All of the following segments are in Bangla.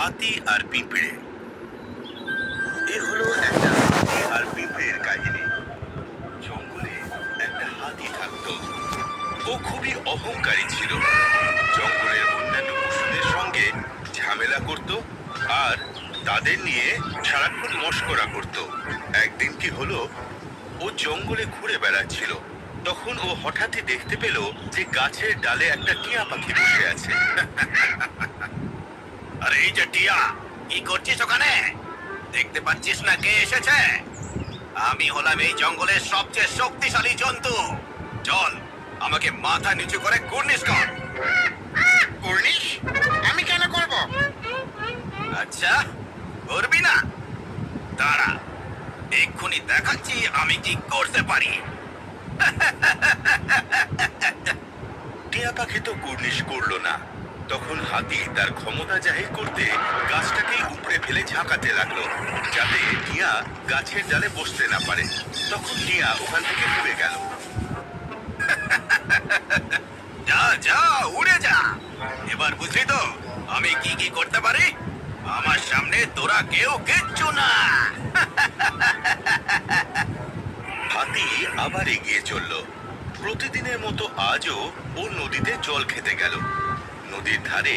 হাতি আর পিঁপড়ে। এ হলো একটা হাতি আর পিঁপড়ের কাহিনী। জঙ্গলে একটা হাতি থাকতো। ও খুবই অহংকারী ছিল। জঙ্গলের অন্যান্য পশুদের সঙ্গে ঝামেলা করত আর তাদের নিয়ে সারাক্ষণ মশকরা করত। একদিন কি হলো, ও জঙ্গলে ঘুরে বেড়াচ্ছিল। তখন ও হঠাৎই দেখতে পেল যে গাছের ডালে একটা টিয়া পাখি বসে আছে। আরে এই যে টিয়া, কি করছিস ওখানে? দেখতে পাচ্ছিস না কে এসেছে? আমি হলাম এই জঙ্গলের সবচেয়ে শক্তিশালী জন্তু। চল, আমাকে মাথা নিচু করে কুর্নিশ কর। কুর্নিশ? আমি কেন করব? আচ্ছা, করবি না? দাঁড়া, এক্ষুনি দেখাচ্ছি আমি কি করতে পারি। টিয়া পাখি তো কুর্নিশ করলো না। তখন হাতি তার ক্ষমতা জাহির করতে গাছটাকেই উপড়ে ফেলে ঝাঁকাতে লাগলো, যাতে টিয়া গাছের ডালে বসতে না পারে। তখন টিয়া ওখান থেকে উড়ে গেল। যা যা, উড়ে যা। এবার বুঝলি তো আমি কি কি করতে পারি? আমার সামনে তোরা কেউ কিচ্ছু না। হাতি আবার এগিয়ে চলল। প্রতিদিনের মতো আজও ও নদীতে জল খেতে গেল। নদীর ধারে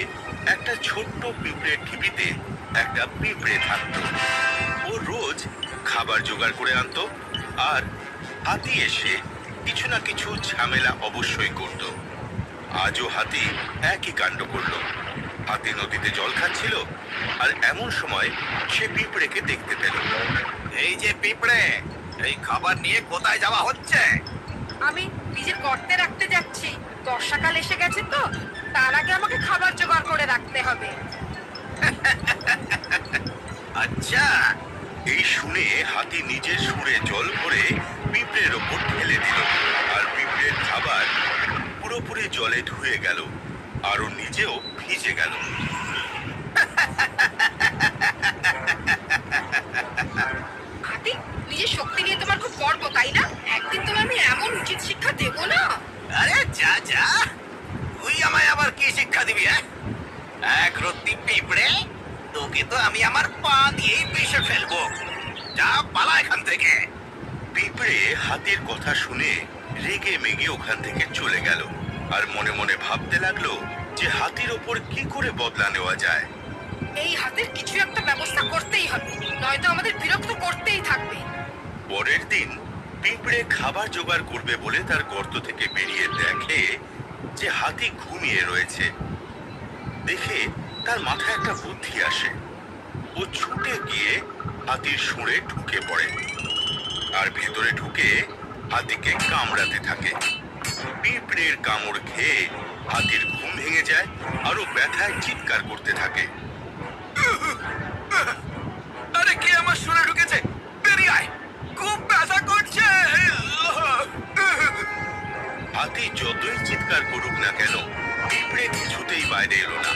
একটা ছোট্ট পিঁপড়ের ঢিবিতে একটা পিঁপড়ে থাকতো। ও রোজ খাবার জোগাড় করে আনতো আর হাতি এসে কিছু না কিছু ঝামেলা অবশ্যই করত। আজও হাতি একই কাণ্ড করলো। হাতি নদীতে জল খাচ্ছিল আর এমন সময় সে পিঁপড়েকে দেখতে পেল। এই যে পিঁপড়ে, এই খাবার নিয়ে কোথায় যাওয়া হচ্ছে? আমি নিজের গর্তে রাখতে যাচ্ছি। বর্ষাকাল এসে গেছে তো, তার আগে আমাকে খাবার জোগাড় করে রাখতে হবে। আচ্ছা, এই শুনে হাতি নিজের সুরে জল ভরে পিঁপড়ের ওপর ঢেলে দিল আর পিঁপড়ের খাবার পুরোপুরি জলে ধুয়ে গেল আর ও নিজেও ভিজে গেল। হাতি, নিজের শক্তি নিয়ে তোমার খুব গর্ব, তাই না? একদিন তুমি আমি এমন উচিত শিক্ষা দেবো না। আরে যা যা, তুই আমায় আবার কি শিক্ষা দিবি? এক রত্তি পিঁপড়ে, তোকে তো আমি আমার পা দিয়েই পিষে ফেলবো। যা, পালা এখান থেকে। পিঁপড়ে হাতির কথা শুনে রেগে মেগে ওখান থেকে চলে গেল আর মনে মনে ভাবতে লাগলো যে হাতির ওপর কি করে বদলা নেওয়া যায়। এই হাতের কিছু একটা ব্যবস্থা করতেই হবে, নয়তো আমাদের বিরক্ত করতেই থাকবে। পরের দিন পিঁপড়ে খাবার জোগাড় করবে বলে তার গর্ত থেকে বেরিয়ে দেখে যে হাতি ঘুমিয়ে রয়েছে। দেখে তার মাথায় একটা বুদ্ধি আসে। ও ছুটে গিয়ে হাতির সুরে ঢুকে পড়ে আর ভেতরে ঢুকে হাতিকে কামড়াতে থাকে। পিঁপড়ের কামড় খেয়ে হাতির ঘুম ভেঙে যায় আর ও ব্যথায় চিৎকার করতে থাকে। আরে কে আমার সুরে ঢুকেছে? বেরিয়ে আয়, খুব ব্যথা করছে। হাতি যতই চিৎকার করুক না কেন, পিঁপড়ে কিছুতেই বাইরে এলো না।